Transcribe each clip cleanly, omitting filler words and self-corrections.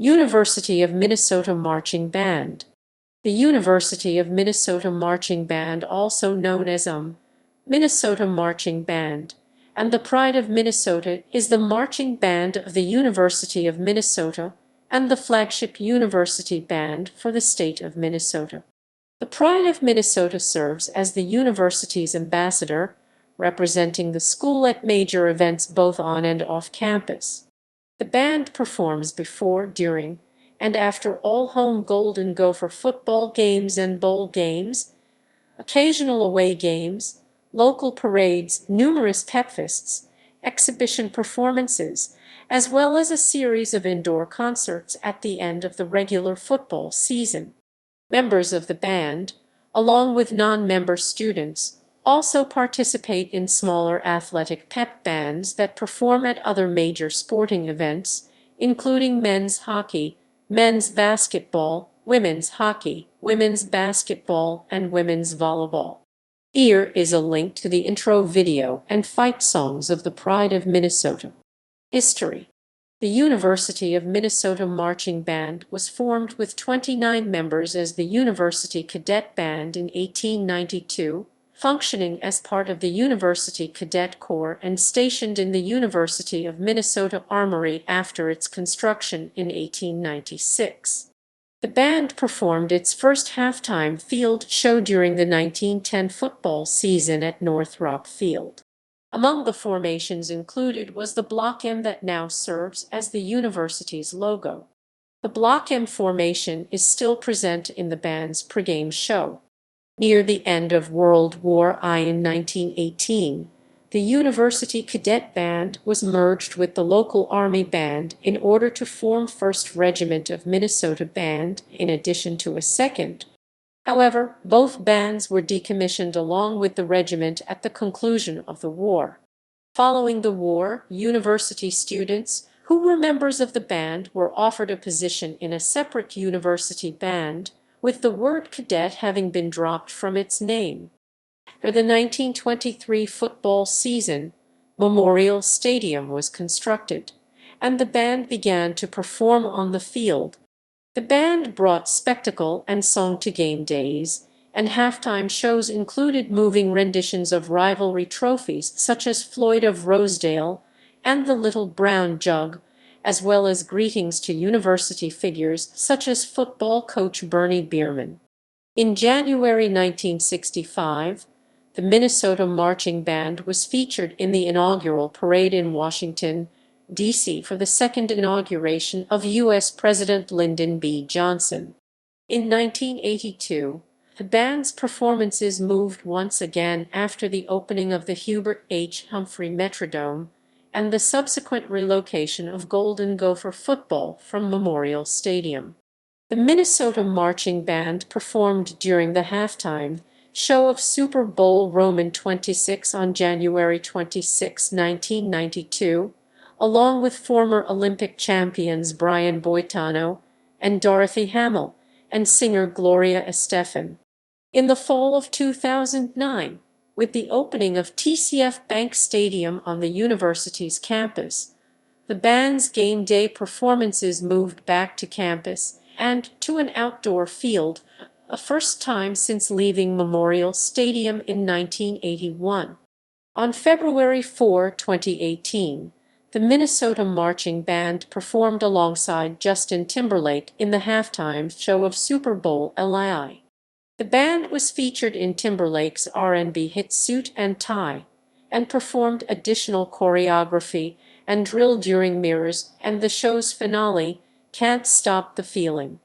University of Minnesota Marching Band. The University of Minnesota Marching Band, also known as Minnesota Marching Band, and the Pride of Minnesota, is the marching band of the University of Minnesota and the flagship university band for the state of Minnesota. The Pride of Minnesota serves as the university's ambassador, representing the school at major events both on and off campus. The band performs before, during, and after all home Golden Gopher football games and bowl games, occasional away games, local parades, numerous pepfests, exhibition performances, as well as a series of indoor concerts at the end of the regular football season. Members of the band, along with non-member students, also participate in smaller athletic pep bands that perform at other major sporting events, including men's hockey, men's basketball, women's hockey, women's basketball, and women's volleyball. Here is a link to the intro video and fight songs of the Pride of Minnesota. History. The University of Minnesota Marching Band was formed with 29 members as the University Cadet Band in 1892, functioning as part of the University Cadet Corps and stationed in the University of Minnesota Armory after its construction in 1896. The band performed its first halftime field show during the 1910 football season at Northrop Field. Among the formations included was the Block M that now serves as the university's logo. The Block M formation is still present in the band's Pregame Show. Near the end of World War I in 1918, the University Cadet Band was merged with the local Army Band in order to form 1st Regiment of Minnesota Band in addition to a 2nd. However, both bands were decommissioned along with the regiment at the conclusion of the war. Following the war, university students who were members of the band were offered a position in a separate university band, with the word cadet having been dropped from its name. For the 1923 football season, Memorial Stadium was constructed, and the band began to perform on the field. The band brought spectacle and song to game days, and halftime shows included moving renditions of rivalry trophies such as Floyd of Rosedale and the Little Brown Jug, as well as greetings to university figures such as football coach Bernie Bierman. In January 1965, the Minnesota Marching Band was featured in the inaugural parade in Washington, D.C. for the second inauguration of U.S. President Lyndon B. Johnson. In 1982, the band's performances moved once again after the opening of the Hubert H. Humphrey Metrodome and the subsequent relocation of Golden Gopher football from Memorial Stadium. The Minnesota Marching Band performed during the halftime show of Super Bowl Roman 26 on January 26, 1992, along with former Olympic champions Brian Boitano and Dorothy Hamill and singer Gloria Estefan. In the fall of 2009, with the opening of TCF Bank Stadium on the university's campus, the band's game day performances moved back to campus and to an outdoor field, a first time since leaving Memorial Stadium in 1981. On February 4, 2018, the Minnesota Marching Band performed alongside Justin Timberlake in the halftime show of Super Bowl LI. The band was featured in Timberlake's R&B hit Suit and Tie, and performed additional choreography and drill during Mirrors and the show's finale, Can't Stop the Feeling.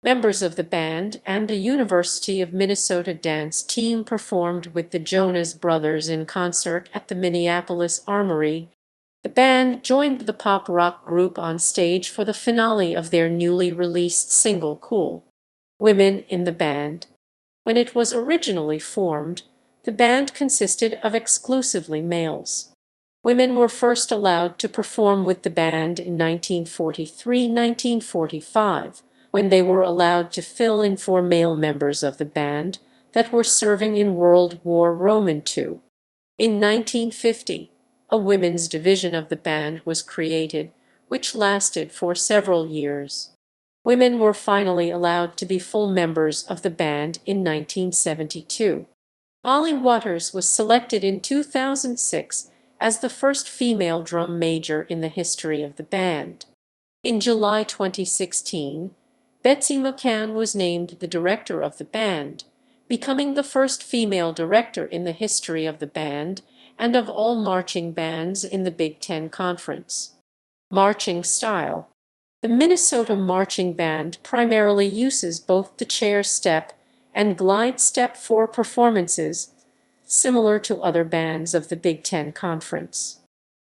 Members of the band and the University of Minnesota dance team performed with the Jonas Brothers in concert at the Minneapolis Armory. The band joined the pop-rock group on stage for the finale of their newly released single Cool. Women in the band. When it was originally formed, the band consisted of exclusively males. Women were first allowed to perform with the band in 1943-1945, when they were allowed to fill in for male members of the band that were serving in World War II. In 1950, a women's division of the band was created, which lasted for several years. Women were finally allowed to be full members of the band in 1972. Molly Waters was selected in 2006 as the first female drum major in the history of the band. In July 2016, Betsy McCann was named the director of the band, becoming the first female director in the history of the band and of all marching bands in the Big Ten Conference. Marching style. The Minnesota Marching Band primarily uses both the chair step and glide step for performances, similar to other bands of the Big Ten Conference.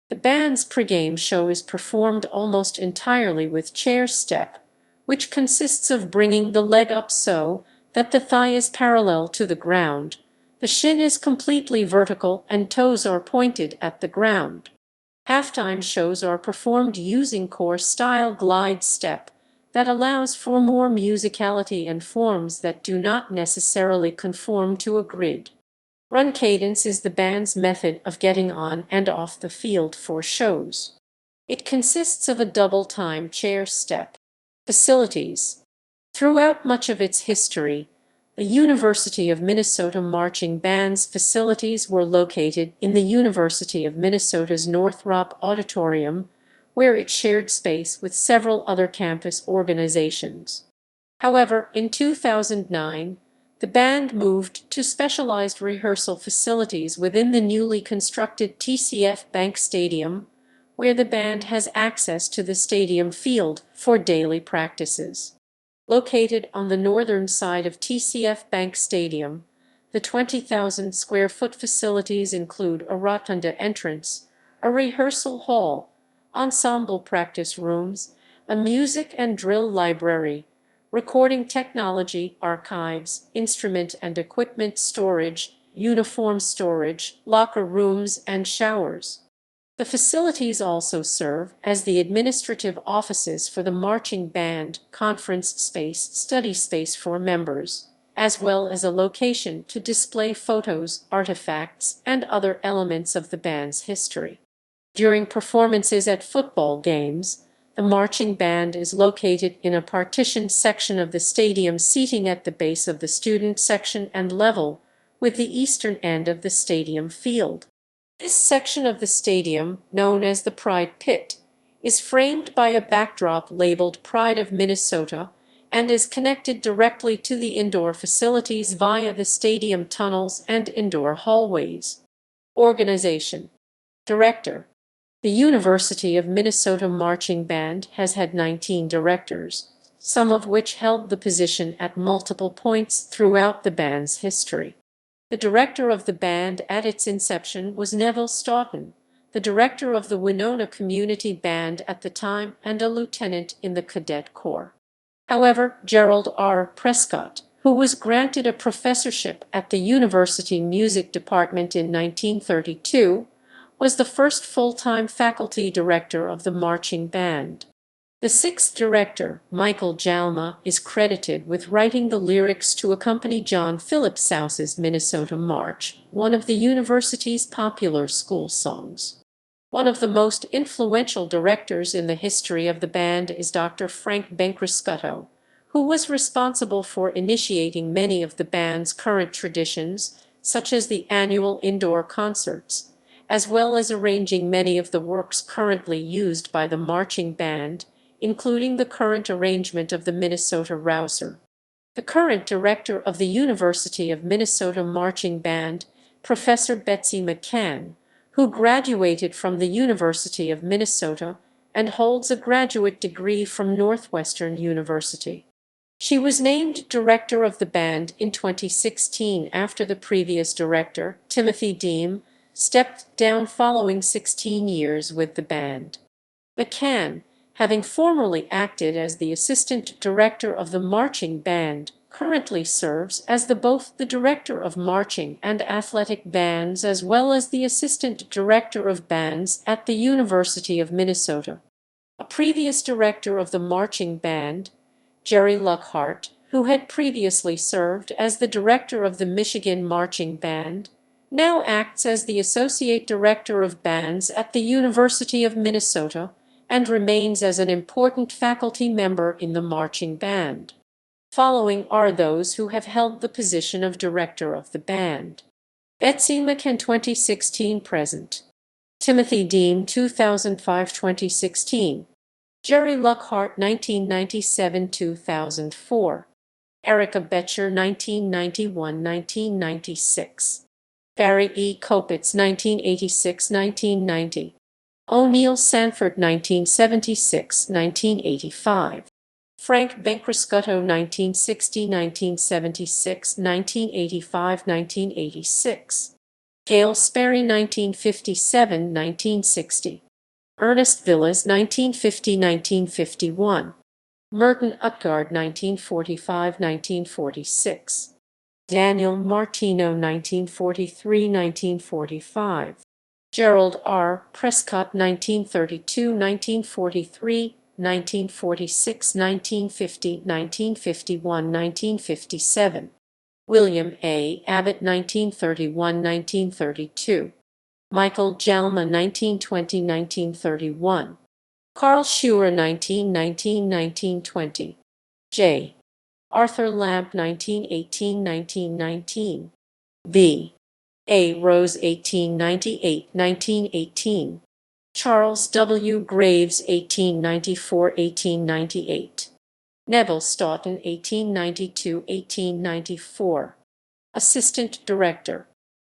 The band's pregame show is performed almost entirely with chair step, which consists of bringing the leg up so that the thigh is parallel to the ground, the shin is completely vertical, and toes are pointed at the ground. Halftime shows are performed using core-style glide step that allows for more musicality and forms that do not necessarily conform to a grid. Run-Cadence is the band's method of getting on and off the field for shows. It consists of a double-time chair step. Facilities. Throughout much of its history, the University of Minnesota Marching Band's facilities were located in the University of Minnesota's Northrop Auditorium, where it shared space with several other campus organizations. However, in 2009, the band moved to specialized rehearsal facilities within the newly constructed TCF Bank Stadium, where the band has access to the stadium field for daily practices. Located on the northern side of TCF Bank Stadium, the 20,000-square-foot facilities include a rotunda entrance, a rehearsal hall, ensemble practice rooms, a music and drill library, recording technology, archives, instrument and equipment storage, uniform storage, locker rooms, and showers. The facilities also serve as the administrative offices for the marching band, conference space, study space for members, as well as a location to display photos, artifacts, and other elements of the band's history. During performances at football games, the marching band is located in a partitioned section of the stadium seating at the base of the student section and level with the eastern end of the stadium field. This section of the stadium, known as the Pride Pit, is framed by a backdrop labeled Pride of Minnesota and is connected directly to the indoor facilities via the stadium tunnels and indoor hallways. Organization. Director. The University of Minnesota Marching Band has had 19 directors, some of which held the position at multiple points throughout the band's history. The director of the band at its inception was Neville Stoughton, the director of the Winona Community Band at the time and a lieutenant in the Cadet Corps. However, Gerald R. Prescott, who was granted a professorship at the University Music Department in 1932, was the first full-time faculty director of the marching band. The sixth director, Michael Jalma, is credited with writing the lyrics to accompany John Philip Sousa's Minnesota March, one of the university's popular school songs. One of the most influential directors in the history of the band is Dr. Frank Bencriscutto, who was responsible for initiating many of the band's current traditions, such as the annual indoor concerts, as well as arranging many of the works currently used by the marching band, including the current arrangement of the Minnesota Rouser. The current director of the University of Minnesota Marching Band, Professor Betsy McCann, who graduated from the University of Minnesota and holds a graduate degree from Northwestern University. She was named director of the band in 2016 after the previous director, Timothy Deem, stepped down following 16 years with the band. McCann, having formerly acted as the assistant director of the marching band, currently serves as both the director of marching and athletic bands as well as the assistant director of bands at the University of Minnesota. A previous director of the marching band, Jerry Luckhart, who had previously served as the director of the Michigan Marching Band, now acts as the associate director of bands at the University of Minnesota and remains as an important faculty member in the marching band. Following are those who have held the position of director of the band. Betsy McCann 2016 present. Timothy Dean 2005-2016. Jerry Luckhart 1997-2004. Erica Betcher 1991-1996. Barry E. Kopitz 1986-1990. O'Neill Sanford 1976-1985. Frank Bencriscotto 1960-1976, 1985-1986. Gail Sperry 1957-1960. Ernest Villas 1950-1951. Merton Utgard 1945-1946. Daniel Martino 1943-1945. Gerald R. Prescott 1932-1943, 1946, 1950, 1951, 1957. William A. Abbott 1931-1932. Michael Jalma 1920-1931. Carl Schuer 1919-1920. J. Arthur Lamp 1918-1919. B. A. Rose 1898-1918. Charles W. Graves 1894-1898. Neville Stoughton 1892-1894. Assistant Director.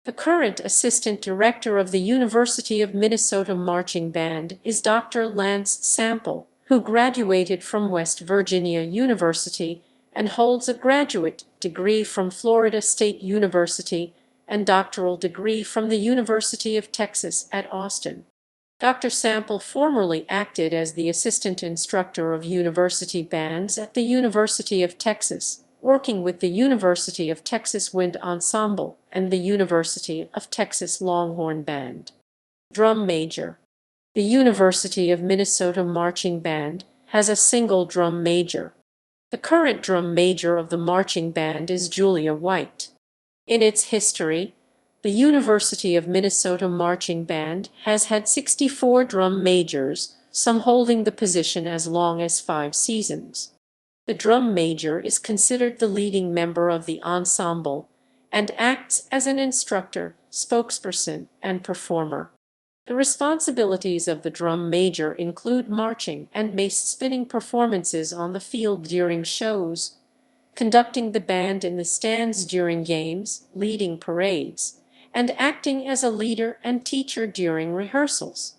The current Assistant Director of the University of Minnesota Marching Band is Dr. Lance Sample, who graduated from West Virginia University and holds a graduate degree from Florida State University and doctoral degree from the University of Texas at Austin. Dr. Sample formerly acted as the assistant instructor of university bands at the University of Texas, working with the University of Texas Wind Ensemble and the University of Texas Longhorn Band. Drum Major. The University of Minnesota Marching Band has a single drum major. The current drum major of the marching band is Julia White. In its history, the University of Minnesota Marching Band has had 64 drum majors, some holding the position as long as 5 seasons. The drum major is considered the leading member of the ensemble and acts as an instructor, spokesperson, and performer. The responsibilities of the drum major include marching and mace spinning performances on the field during shows, conducting the band in the stands during games, leading parades, and acting as a leader and teacher during rehearsals.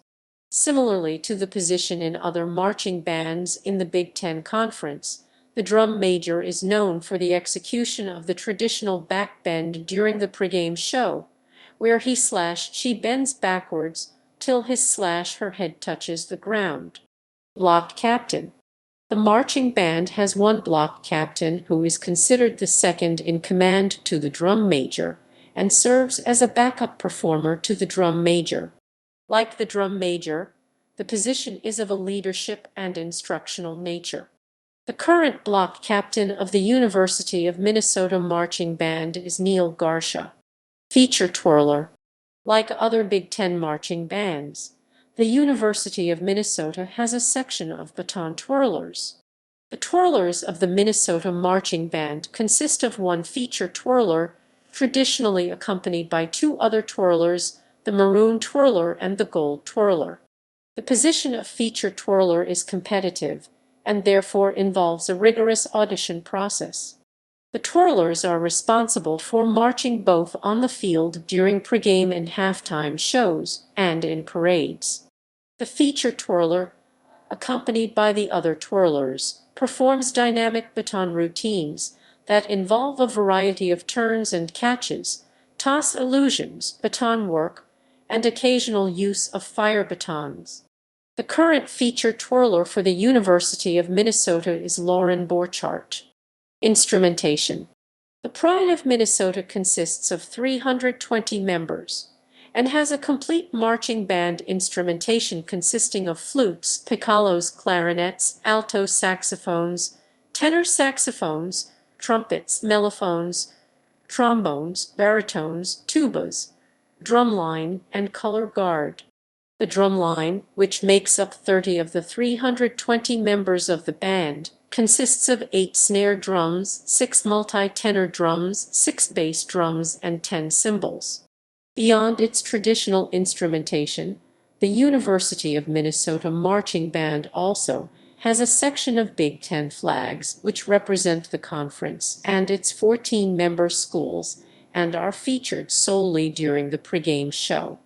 Similarly to the position in other marching bands in the Big Ten Conference, the drum major is known for the execution of the traditional back bend during the pregame show, where he/she bends backwards till his/her head touches the ground. Block captain. The marching band has one block captain who is considered the second in command to the drum major and serves as a backup performer to the drum major. Like the drum major, the position is of a leadership and instructional nature. The current block captain of the University of Minnesota Marching Band is Neil Garsha. Feature twirler. Like other Big Ten marching bands, the University of Minnesota has a section of baton twirlers. The twirlers of the Minnesota Marching Band consist of one feature twirler, traditionally accompanied by 2 other twirlers, the maroon twirler and the gold twirler. The position of feature twirler is competitive and therefore involves a rigorous audition process. The twirlers are responsible for marching both on the field during pregame and halftime shows and in parades. The feature twirler, accompanied by the other twirlers, performs dynamic baton routines that involve a variety of turns and catches, toss illusions, baton work, and occasional use of fire batons. The current feature twirler for the University of Minnesota is Lauren Borchardt. Instrumentation. The Pride of Minnesota consists of 320 members and has a complete marching band instrumentation consisting of flutes, piccolos, clarinets, alto saxophones, tenor saxophones, trumpets, mellophones, trombones, baritones, tubas, drumline, and color guard. The drumline, which makes up 30 of the 320 members of the band, consists of 8 snare drums, 6 multi-tenor drums, 6 bass drums, and 10 cymbals. Beyond its traditional instrumentation, the University of Minnesota Marching Band also has a section of Big Ten flags which represent the conference and its 14-member schools and are featured solely during the pregame show.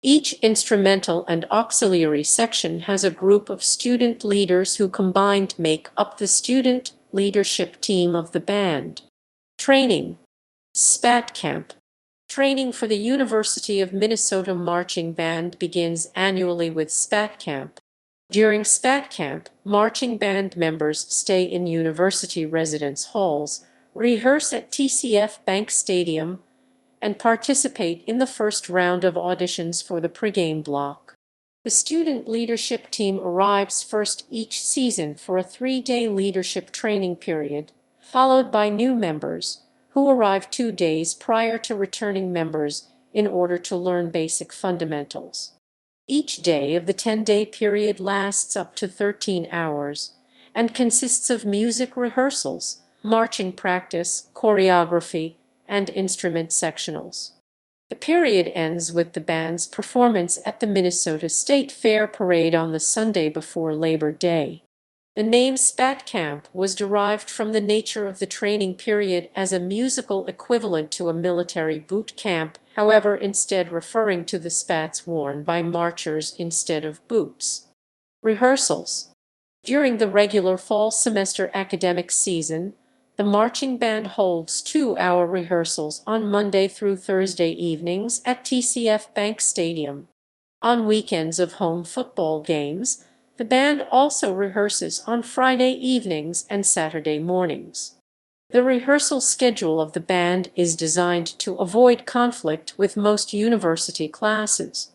Each instrumental and auxiliary section has a group of student leaders who combined make up the student leadership team of the band. Training. Spat Camp. Training for the University of Minnesota Marching Band begins annually with Spat Camp. During Spat Camp, marching band members stay in university residence halls, rehearse at TCF Bank Stadium, and participate in the first round of auditions for the pregame block. The student leadership team arrives first each season for a 3-day leadership training period, followed by new members, who arrive 2 days prior to returning members in order to learn basic fundamentals. Each day of the 10-day period lasts up to 13 hours and consists of music rehearsals, marching practice, choreography, and instrument sectionals. The period ends with the band's performance at the Minnesota State Fair Parade on the Sunday before Labor Day. The name Spat Camp was derived from the nature of the training period as a musical equivalent to a military boot camp, however, instead referring to the spats worn by marchers instead of boots. Rehearsals. During the regular fall semester academic season, the marching band holds 2-hour rehearsals on Monday through Thursday evenings at TCF Bank Stadium. On weekends of home football games, the band also rehearses on Friday evenings and Saturday mornings. The rehearsal schedule of the band is designed to avoid conflict with most university classes.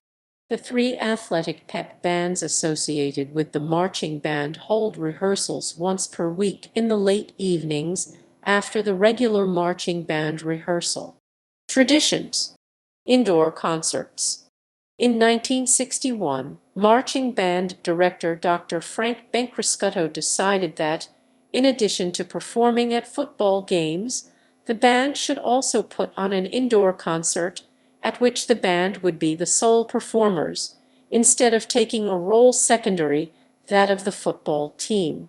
The 3 athletic pep bands associated with the marching band hold rehearsals once per week in the late evenings after the regular marching band rehearsal. Traditions. Indoor concerts. In 1961, marching band director Dr. Frank Bencriscutto decided that, in addition to performing at football games, the band should also put on an indoor concert at which the band would be the sole performers, instead of taking a role secondary that of the football team.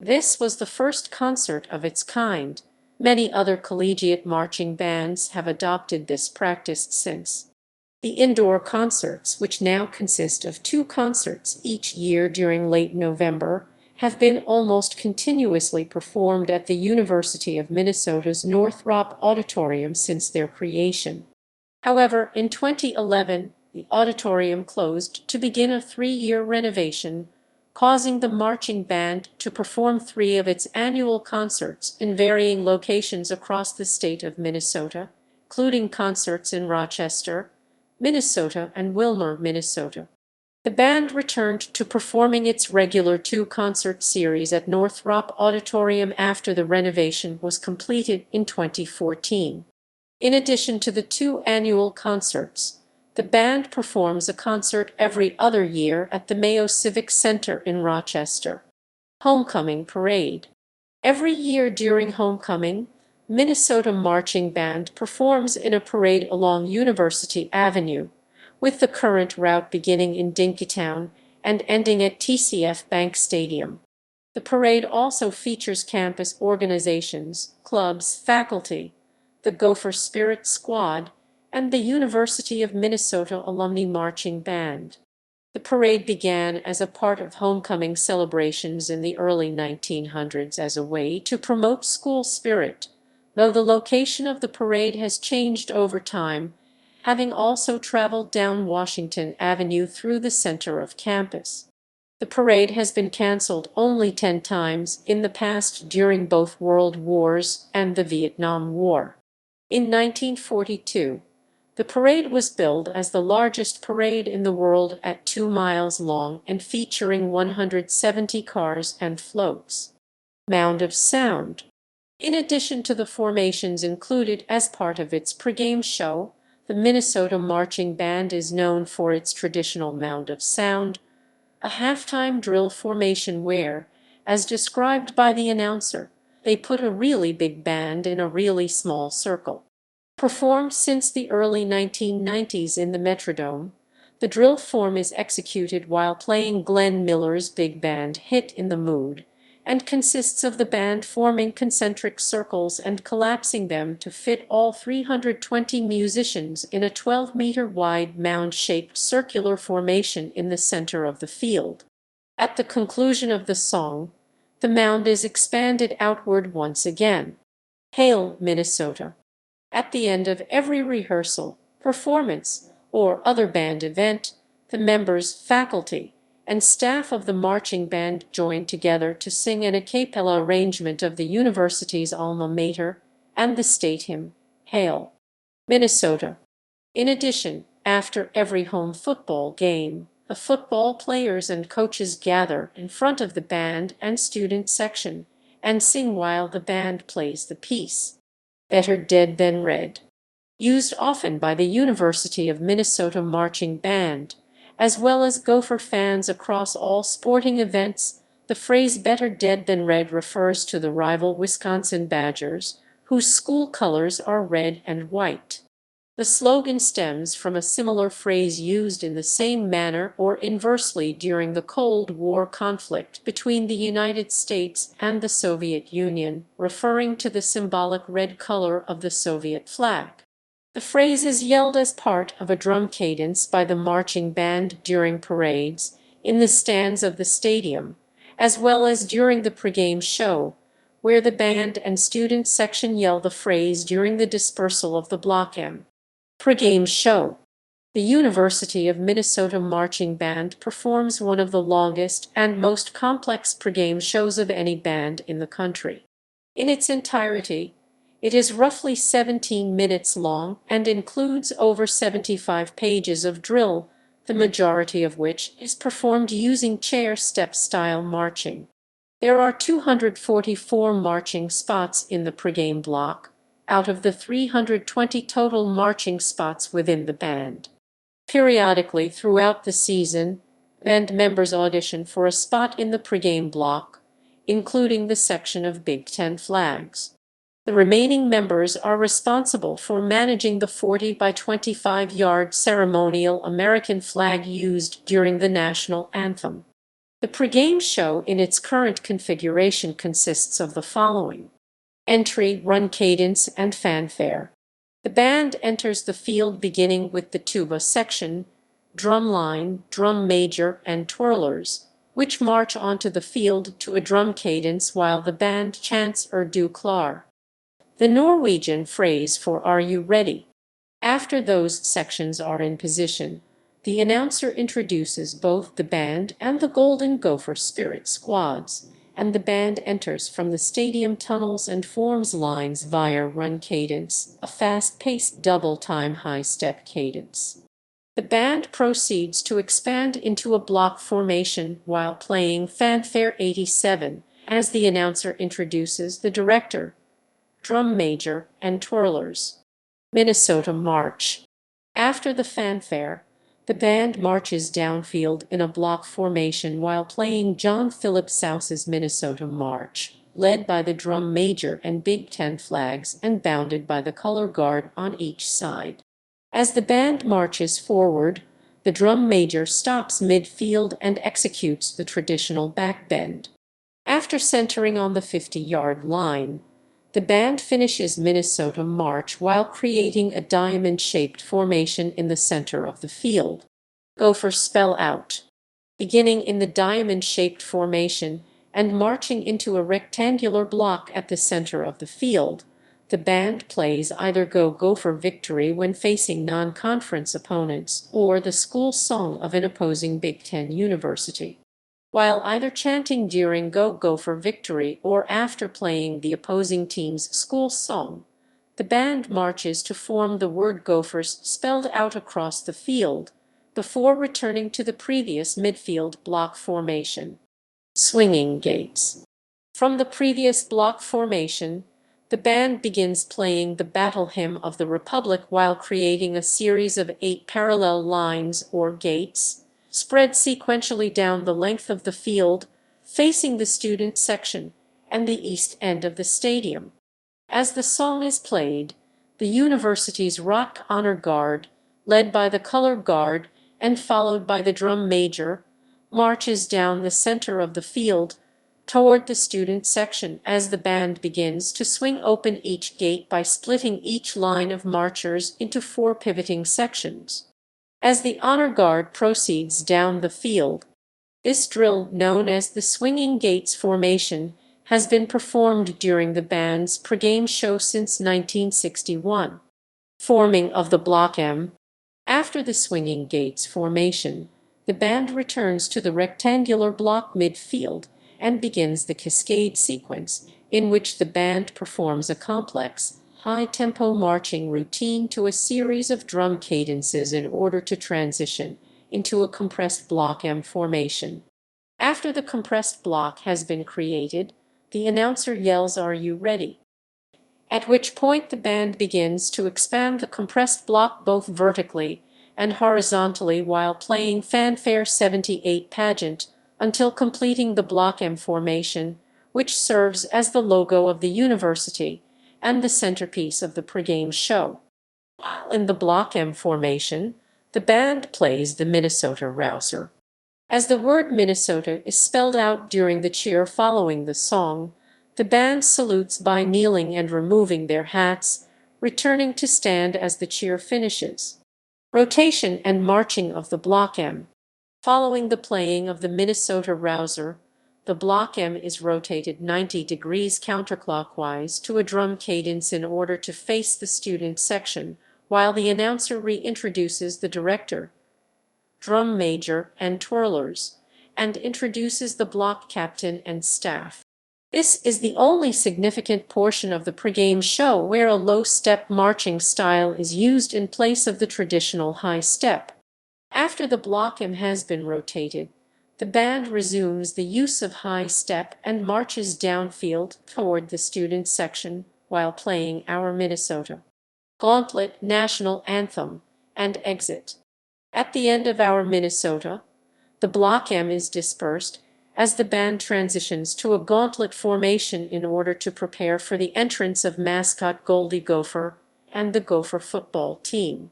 This was the first concert of its kind. Many other collegiate marching bands have adopted this practice since. The indoor concerts, which now consist of 2 concerts each year during late November, have been almost continuously performed at the University of Minnesota's Northrop Auditorium since their creation. However, in 2011, the auditorium closed to begin a 3-year renovation, causing the marching band to perform 3 of its annual concerts in varying locations across the state of Minnesota, including concerts in Rochester, Minnesota, and Willmar, Minnesota. The band returned to performing its regular 2-concert series at Northrop Auditorium after the renovation was completed in 2014. In addition to the 2 annual concerts, the band performs a concert every other year at the Mayo Civic Center in Rochester. Homecoming Parade. Every year during homecoming, Minnesota Marching Band performs in a parade along University Avenue, with the current route beginning in Dinkytown and ending at TCF Bank Stadium. The parade also features campus organizations, clubs, faculty, the Gopher Spirit Squad, and the University of Minnesota Alumni Marching Band. The parade began as a part of homecoming celebrations in the early 1900s as a way to promote school spirit, though the location of the parade has changed over time, having also traveled down Washington Avenue through the center of campus. The parade has been canceled only 10 times in the past during both World Wars and the Vietnam War. In 1942, the parade was billed as the largest parade in the world at 2 miles long and featuring 170 cars and floats. Mound of Sound. In addition to the formations included as part of its pregame show, The Minnesota Marching Band is known for its traditional Mound of Sound, a halftime drill formation where, as described by the announcer, they put a really big band in a really small circle. Performed since the early 1990s in the Metrodome, the drill form is executed while playing Glenn Miller's big band hit In the Mood, and consists of the band forming concentric circles and collapsing them to fit all 320 musicians in a 12-meter wide mound-shaped circular formation in the center of the field. At the conclusion of the song, the mound is expanded outward once again. Hail, Minnesota! At the end of every rehearsal, performance, or other band event, the members, faculty, and staff of the marching band join together to sing an a cappella arrangement of the university's alma mater and the state hymn, Hail, Minnesota. In addition, after every home football game, the football players and coaches gather in front of the band and student section and sing while the band plays the piece, Better Dead Than Red, used often by the University of Minnesota Marching Band, as well as Gopher fans across all sporting events. The phrase Better Dead Than Red refers to the rival Wisconsin Badgers, whose school colors are red and white. The slogan stems from a similar phrase used in the same manner or inversely during the Cold War conflict between the United States and the Soviet Union, referring to the symbolic red color of the Soviet flag. The phrase is yelled as part of a drum cadence by the marching band during parades, in the stands of the stadium, as well as during the pregame show, where the band and student section yell the phrase during the dispersal of the Block M. Pregame Show. The University of Minnesota Marching Band performs one of the longest and most complex pregame shows of any band in the country. In its entirety, it is roughly 17 minutes long and includes over 75 pages of drill, the majority of which is performed using chair-step style marching. There are 244 marching spots in the pregame block, out of the 320 total marching spots within the band. Periodically throughout the season, band members audition for a spot in the pregame block, including the section of Big Ten flags. The remaining members are responsible for managing the 40 by 25-yard ceremonial American flag used during the national anthem. The pregame show in its current configuration consists of the following: entry, Run-Cadence, and Fanfare. The band enters the field beginning with the tuba section, drum line, drum major, and twirlers, which march onto the field to a drum cadence while the band chants Du klar, the Norwegian phrase for Are you ready? After those sections are in position, the announcer introduces both the band and the Golden Gopher Spirit Squads, and the band enters from the stadium tunnels and forms lines via Run-Cadence, a fast-paced double-time high-step cadence. The band proceeds to expand into a block formation while playing Fanfare 87, as the announcer introduces the director, drum major, and twirlers. Minnesota March. After the fanfare, the band marches downfield in a block formation while playing John Philip Sousa's Minnesota March, led by the drum major and Big Ten flags and bounded by the color guard on each side. As the band marches forward, the drum major stops midfield and executes the traditional back bend. After centering on the 50-yard line, the band finishes Minnesota March while creating a diamond-shaped formation in the center of the field. Gopher Spell-Out. Beginning in the diamond-shaped formation and marching into a rectangular block at the center of the field, the band plays either Go Gopher Victory when facing non-conference opponents or the school song of an opposing Big Ten university. While either chanting during Go Gopher Victory or after playing the opposing team's school song, the band marches to form the word Gophers spelled out across the field, before returning to the previous midfield block formation. Swinging gates. From the previous block formation, the band begins playing the Battle Hymn of the Republic while creating a series of 8 parallel lines or gates, spread sequentially down the length of the field, facing the student section and the east end of the stadium. As the song is played, the university's rock honor guard, led by the color guard and followed by the drum major, marches down the center of the field toward the student section as the band begins to swing open each gate by splitting each line of marchers into 4 pivoting sections. As the honor guard proceeds down the field, this drill, known as the swinging gates formation, has been performed during the band's Pregame Show since 1961. Forming of the Block M. After the swinging gates formation, the band returns to the rectangular block midfield and begins the cascade sequence, in which the band performs a complex, high-tempo marching routine to a series of drum cadences in order to transition into a compressed block M formation. After the compressed block has been created, the announcer yells, "Are you ready?" At which point the band begins to expand the compressed block both vertically and horizontally while playing Fanfare 78 pageant until completing the Block M formation, which serves as the logo of the university and the centerpiece of the pregame show. While in the Block M formation, the band plays the Minnesota Rouser. As the word Minnesota is spelled out during the cheer following the song, the band salutes by kneeling and removing their hats, returning to stand as the cheer finishes. Rotation and marching of the Block M. Following the playing of the Minnesota Rouser, the Block M is rotated 90 degrees counterclockwise to a drum cadence in order to face the student section, while the announcer reintroduces the director, drum major, and twirlers, and introduces the block captain and staff. This is the only significant portion of the pregame show where a low-step marching style is used in place of the traditional high step. After the Block M has been rotated, the band resumes the use of high step and marches downfield toward the student section while playing Our Minnesota, Gauntlet, National Anthem, and Exit. At the end of Our Minnesota, the Block M is dispersed as the band transitions to a gauntlet formation in order to prepare for the entrance of mascot Golden Gopher and the Gopher football team.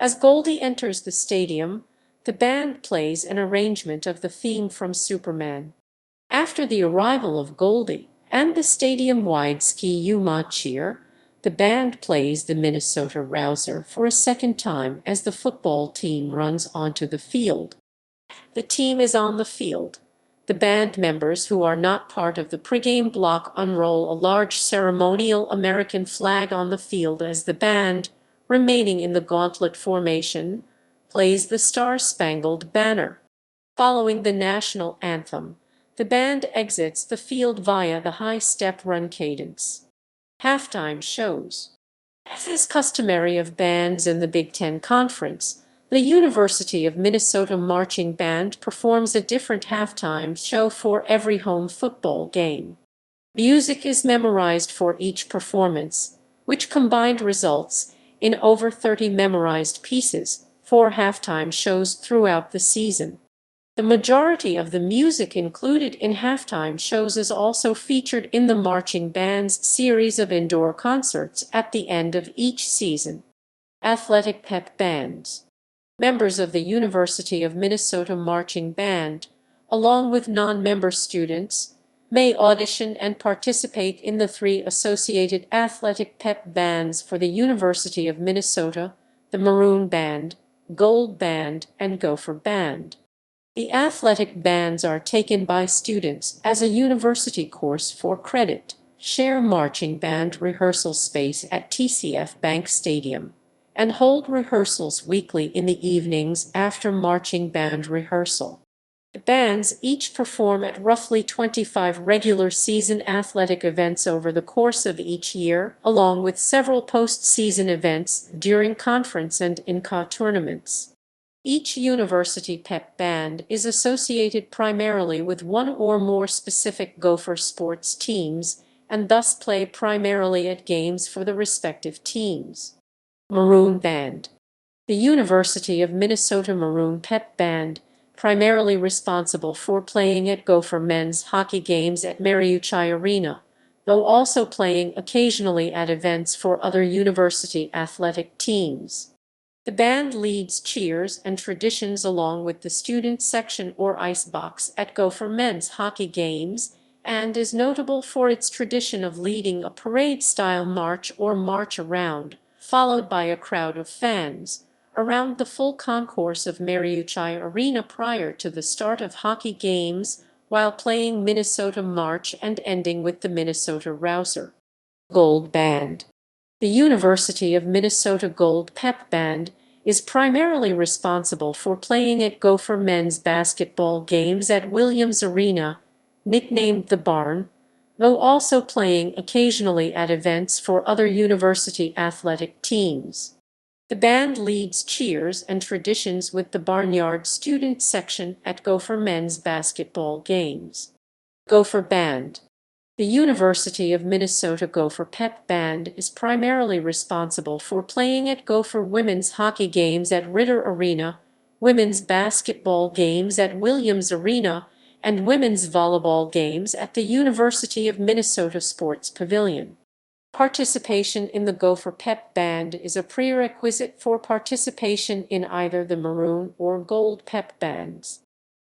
As Goldie enters the stadium, the band plays an arrangement of the theme from Superman. After the arrival of Goldie and the stadium-wide Ski-U-Ma cheer, the band plays the Minnesota Rouser for a second time as the football team runs onto the field. The team is on the field. The band members who are not part of the pregame block unroll a large ceremonial American flag on the field as the band, remaining in the gauntlet formation, plays the Star-Spangled Banner. Following the national anthem, the band exits the field via the high-step Run-Cadence. Halftime shows. As is customary of bands in the Big Ten Conference, the University of Minnesota Marching Band performs a different halftime show for every home football game. Music is memorized for each performance, which combined results in over 30 memorized pieces for halftime shows throughout the season. The majority of the music included in halftime shows is also featured in the marching band's series of indoor concerts at the end of each season. Athletic Pep Bands. Members of the University of Minnesota Marching Band, along with non-member students, may audition and participate in the 3 associated athletic pep bands for the University of Minnesota, the Maroon Band, Gold Band, and Gopher Band. The athletic bands are taken by students as a university course for credit, share marching band rehearsal space at TCF Bank Stadium, and hold rehearsals weekly in the evenings after marching band rehearsal. The bands each perform at roughly 25 regular season athletic events over the course of each year, along with several post-season events during conference and in-ca tournaments. Each university pep band is associated primarily with one or more specific Gopher sports teams and thus play primarily at games for the respective teams. Maroon Band. The University of Minnesota Maroon Pep Band, primarily responsible for playing at Gopher men's hockey games at Mariucci Arena, though also playing occasionally at events for other university athletic teams. The band leads cheers and traditions along with the student section or icebox at Gopher men's hockey games, and is notable for its tradition of leading a parade-style march or march around, followed by a crowd of fans, around the full concourse of Mariucci Arena prior to the start of hockey games, while playing Minnesota March and ending with the Minnesota Rouser. Gold Band. The University of Minnesota Gold Pep Band is primarily responsible for playing at Gopher men's basketball games at Williams Arena, nicknamed the Barn, though also playing occasionally at events for other university athletic teams. The band leads cheers and traditions with the Barnyard student section at Gopher men's basketball games. Gopher Band. The University of Minnesota Gopher Pep Band is primarily responsible for playing at Gopher women's hockey games at Ritter Arena, women's basketball games at Williams Arena, and women's volleyball games at the University of Minnesota Sports Pavilion. Participation in the Gopher Pep Band is a prerequisite for participation in either the Maroon or Gold Pep Bands.